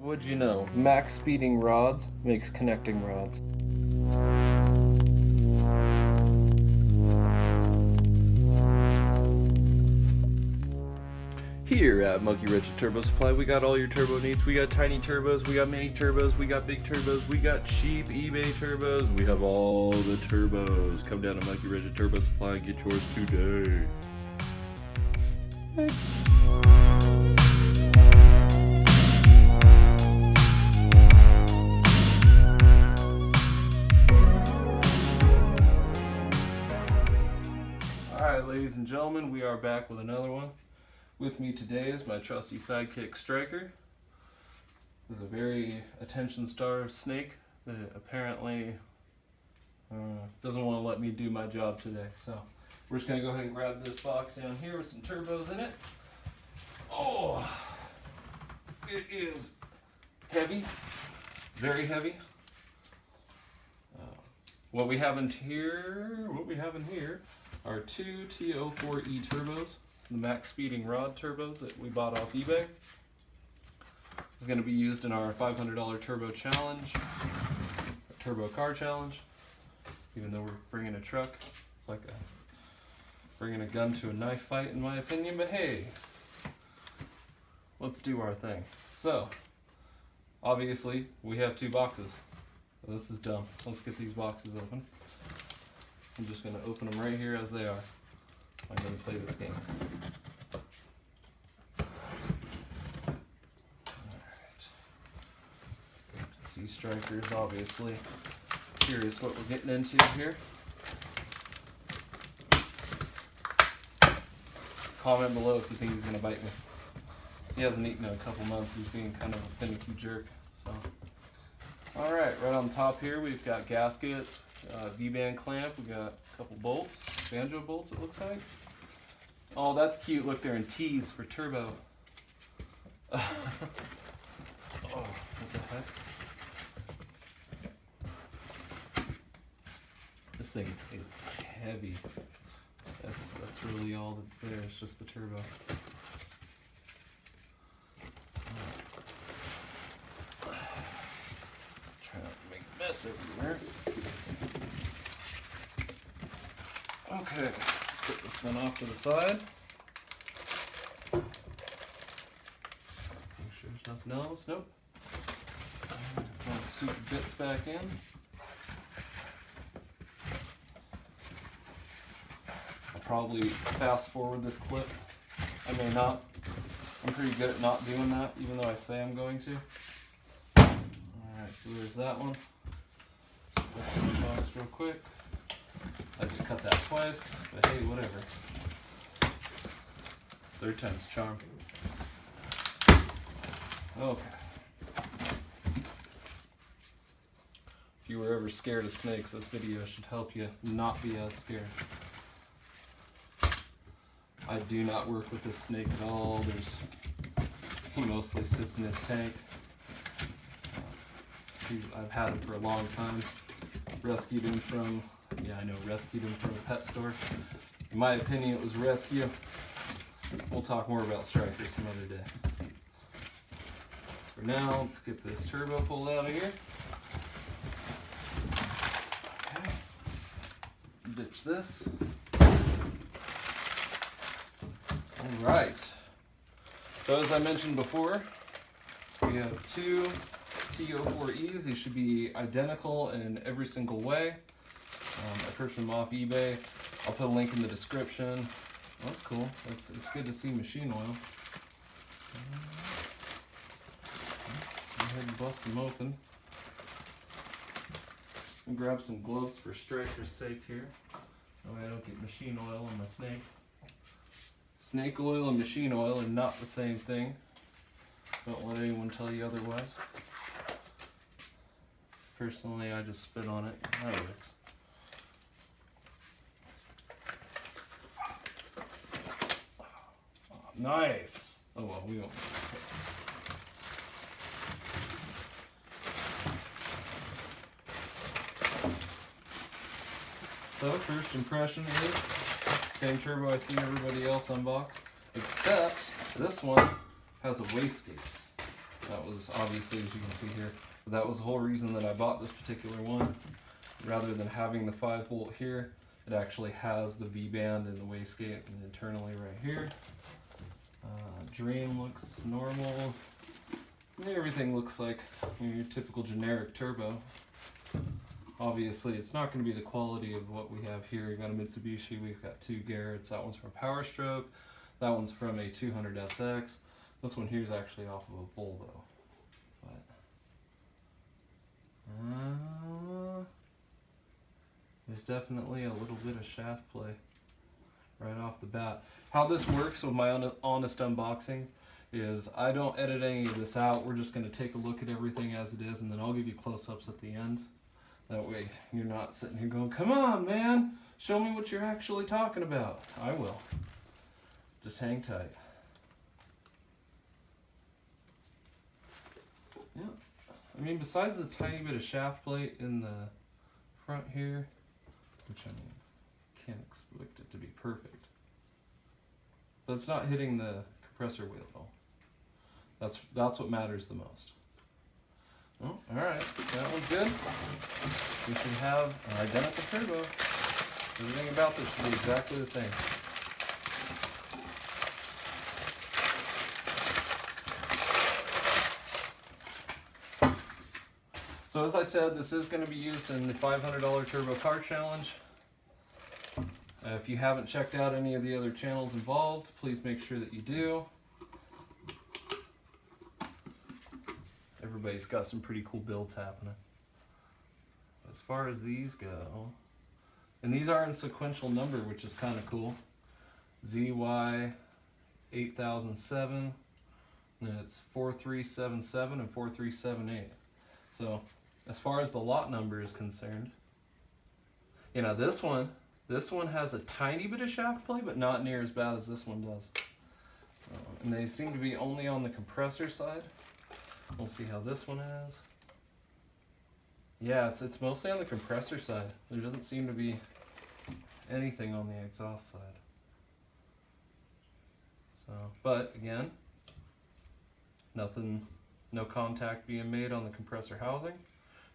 What'd you know? Max speeding rods makes connecting rods. Here at Monkey Wrench Turbo Supply, we got all your turbo needs. We got tiny turbos, we got mini turbos, we got big turbos, we got cheap eBay turbos. We have all the turbos. Come down to Monkey Wrench Turbo Supply and get yours today. Thanks. Alright, ladies and gentlemen, we are back with another one. With me today is my trusty sidekick, Striker. This is a very attention-starved snake that apparently doesn't want to let me do my job today. So we're just going to go ahead and grab this box down here with some turbos in it. Oh, it is heavy, very heavy. What we have in here are two T04E Turbos. The max speeding rod turbos that we bought off eBay. This is going to be used in our $500 turbo challenge, turbo car challenge. Even though we're bringing a truck, it's like bringing a gun to a knife fight in my opinion, but hey, let's do our thing. So, obviously, we have two boxes. This is dumb. Let's get these boxes open. I'm just going to open them right here as they are. I'm going to play this game. Alright. Sea Striker is obviously curious what we're getting into here. Comment below if you think he's going to bite me. He hasn't eaten in a couple months. He's being kind of a finicky jerk. So, alright, right on top here we've got gaskets. V-band clamp, we got a couple bolts, banjo bolts it looks like. Oh, that's cute. Look, they're in T's for turbo. Oh, what the heck? This thing is heavy. That's really all that's there. It's just the turbo. Try not to make a mess everywhere. Okay, set this one off to the side. Make sure there's nothing else. Nope. Put all the stupid bits back in. I'll probably fast forward this clip. I may not. I'm pretty good at not doing that, even though I say I'm going to. Alright, so there's that one. Set this one in the box real quick. I just cut that twice, but hey, whatever. Third time's charm. Okay. If you were ever scared of snakes, this video should help you not be as scared. I do not work with this snake at all. He mostly sits in his tank. I've had him for a long time. Rescued him from a pet store. In my opinion, it was rescue. We'll talk more about Striker some other day. For now, let's get this turbo pulled out of here. Okay. Ditch this. Alright. So as I mentioned before, we have two T04Es. These should be identical in every single way. I purchased them off eBay. I'll put a link in the description. Oh, that's cool. It's good to see machine oil. Go ahead and bust them open. And grab some gloves for Striker's sake here. That way I don't get machine oil on my snake. Snake oil and machine oil are not the same thing. Don't let anyone tell you otherwise. Personally, I just spit on it. That works. Nice. Oh well, we won't. So first impression is same turbo I see everybody else unbox, except this one has a wastegate. That was obviously, as you can see here, but that was the whole reason that I bought this particular one. Rather than having the 5-bolt here, it actually has the V-band in the wastegate and internally right here. Drain looks normal. And everything looks like your typical generic turbo. Obviously, it's not going to be the quality of what we have here. We've got a Mitsubishi, we've got 2 Garretts. That one's from Power Stroke. That one's from a 200SX. This one here is actually off of a Volvo. But, there's definitely a little bit of shaft play right off the bat. How this works with my honest unboxing is I don't edit any of this out. We're just going to take a look at everything as it is, and then I'll give you close-ups at the end. That way you're not sitting here going, come on, man, show me what you're actually talking about. I will. Just hang tight. Yeah. I mean, besides the tiny bit of shaft plate in the front here, which I mean, can't expect it to be perfect. But it's not hitting the compressor wheel though. That's what matters the most. Oh, alright, that one's good. We should have an identical turbo. Everything about this should be exactly the same. So as I said, this is going to be used in the $500 Turbo Car Challenge. If you haven't checked out any of the other channels involved, please make sure that you do. Everybody's got some pretty cool builds happening. As far as these go, and these are in sequential number, which is kind of cool. ZY 8007, and it's 4377 and 4378. So as far as the lot number is concerned, you know, this one has a tiny bit of shaft play, but not near as bad as this one does. And they seem to be only on the compressor side. We'll see how this one is. Yeah, it's mostly on the compressor side. There doesn't seem to be anything on the exhaust side. So, but again, nothing, no contact being made on the compressor housing.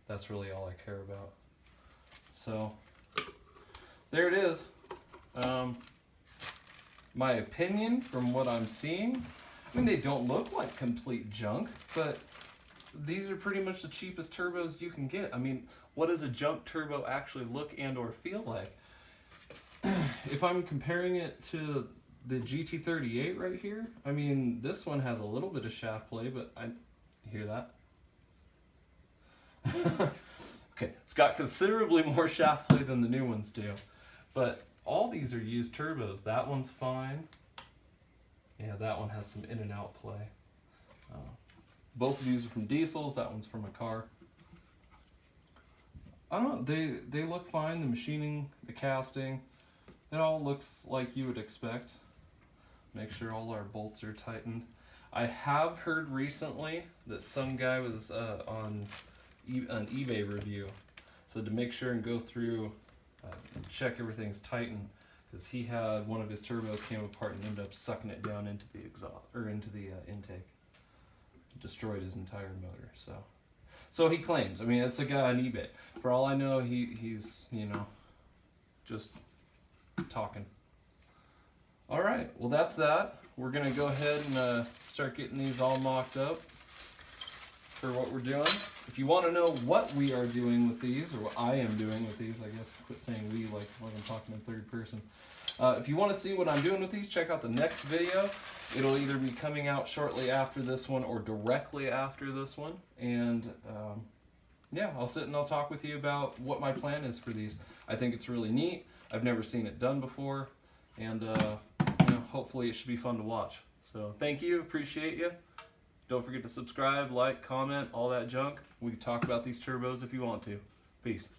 That's really all I care about. So, there it is. My opinion from what I'm seeing, I mean, they don't look like complete junk, but these are pretty much the cheapest turbos you can get. I mean, what does a junk turbo actually look and or feel like? If I'm comparing it to the GT38 right here, I mean, this one has a little bit of shaft play, but you hear that? Okay, it's got considerably more shaft play than the new ones do, but all these are used turbos. That one's fine. Yeah, that one has some in and out play. Both of these are from diesels. That one's from a car. I don't know. They look fine. The machining, the casting, it all looks like you would expect. Make sure all our bolts are tightened. I have heard recently that some guy was on an eBay review, so to make sure and go through and check everything's tightened, because he had one of his turbos came apart and ended up sucking it down into the exhaust or into the intake. Destroyed his entire motor. So he claims. I mean, it's a guy on eBay. For all I know, he's you know, just talking. All right, well that's that. We're gonna go ahead and start getting these all mocked up for what we're doing. If you want to know what we are doing with these, or what I am doing with these, I guess quit saying we like I'm talking in third person. If you want to see what I'm doing with these, check out the next video. It'll either be coming out shortly after this one or directly after this one. And yeah, I'll sit and I'll talk with you about what my plan is for these. I think it's really neat. I've never seen it done before. And you know, hopefully it should be fun to watch. So thank you, appreciate you. Don't forget to subscribe, like, comment, all that junk. We can talk about these turbos if you want to. Peace.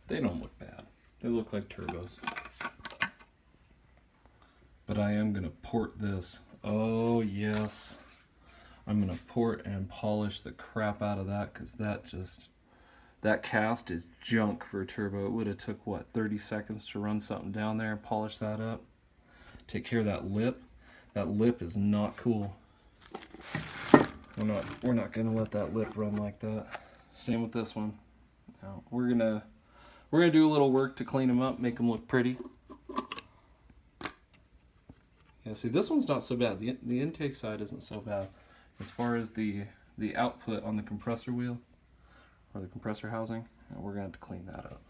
They don't look bad. They look like turbos. But I am going to port this. Oh, yes. I'm going to port and polish the crap out of that, because that cast is junk for a turbo. It would have took, what, 30 seconds to run something down there and polish that up. Take care of that lip. That lip is not cool. We're not going to let that lip run like that. Same with this one. Now, we're gonna do a little work to clean them up, make them look pretty. Yeah, see, this one's not so bad. The intake side isn't so bad. As far as the output on the compressor wheel, or the compressor housing, we're going to have to clean that up.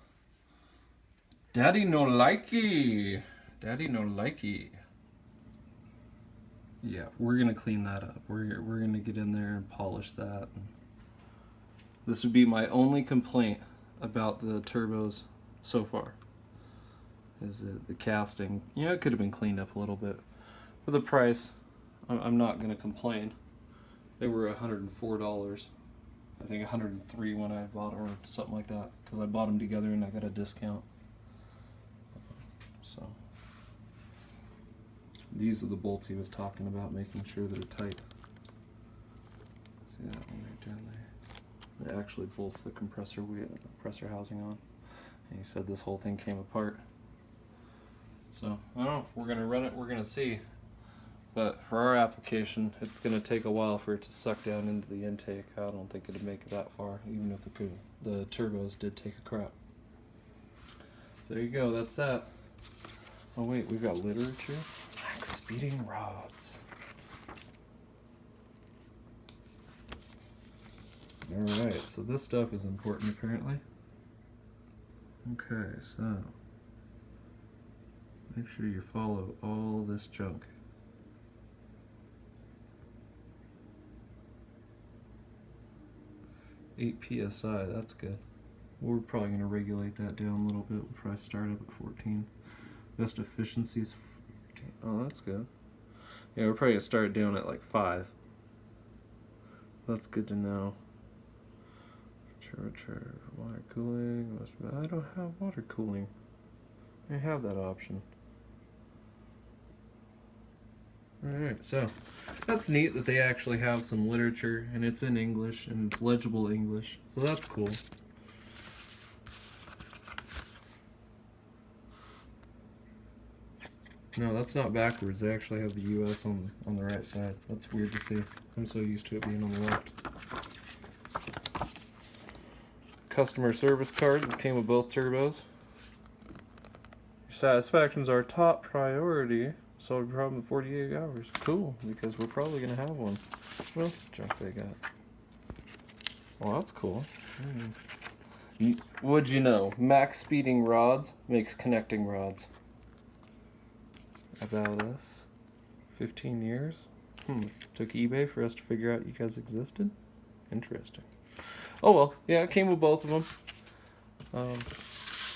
Daddy no likey! Daddy no likey. Yeah, we're going to clean that up. We're going to get in there and polish that. This would be my only complaint about the turbos so far, is the casting. You know, it could have been cleaned up a little bit. For the price, I'm not going to complain. They were $104. I think $103 when I bought them, or something like that, because I bought them together and I got a discount. So these are the bolts he was talking about, making sure they're tight. See that one right down there? It actually bolts the compressor wheel, compressor housing on. And he said this whole thing came apart. So I don't know. We're gonna run it. We're gonna see. But for our application, it's going to take a while for it to suck down into the intake. I don't think it'd make it that far, even if the turbos did take a crap. So there you go, that's that. Oh wait, we've got literature. Max speeding rods. Alright, so this stuff is important apparently. Okay, so make sure you follow all this junk. 8 psi, that's good. We're probably going to regulate that down a little bit. We'll probably start up at 14. Best efficiency is 14. Oh, that's good. Yeah, we're probably going to start down at like 5. That's good to know. Water cooling. I don't have water cooling. I have that option. Alright, so that's neat that they actually have some literature, and it's in English, and it's legible English, so that's cool. No, that's not backwards. They actually have the US on the right side. That's weird to see. I'm so used to it being on the left. Customer service cards. This came with both turbos. Your satisfaction's our top priority. Solve your problem in 48 hours. Cool, because we're probably going to have one. What else junk they got? Well, that's cool. What'd you know? Max speeding rods makes connecting rods. About us. 15 years? Took eBay for us to figure out you guys existed? Interesting. Oh well, yeah, it came with both of them.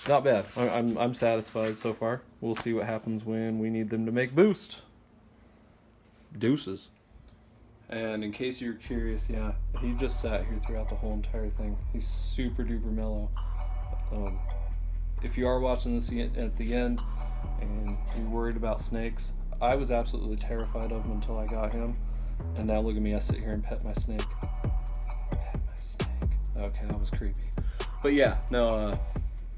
Not bad. I'm satisfied so far. We'll see what happens when we need them to make boost. Deuces. And in case you're curious, yeah, he just sat here throughout the whole entire thing. He's super duper mellow. If you are watching this at the end and you're worried about snakes, I was absolutely terrified of him until I got him. And now look at me, I sit here and pet my snake. Pet my snake. Okay, that was creepy. But yeah, no,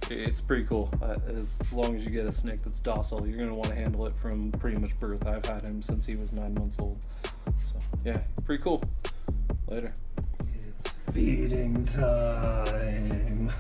it's pretty cool. As long as you get a snake that's docile, you're going to want to handle it from pretty much birth. I've had him since he was 9 months old. So, yeah, pretty cool. Later. It's feeding time.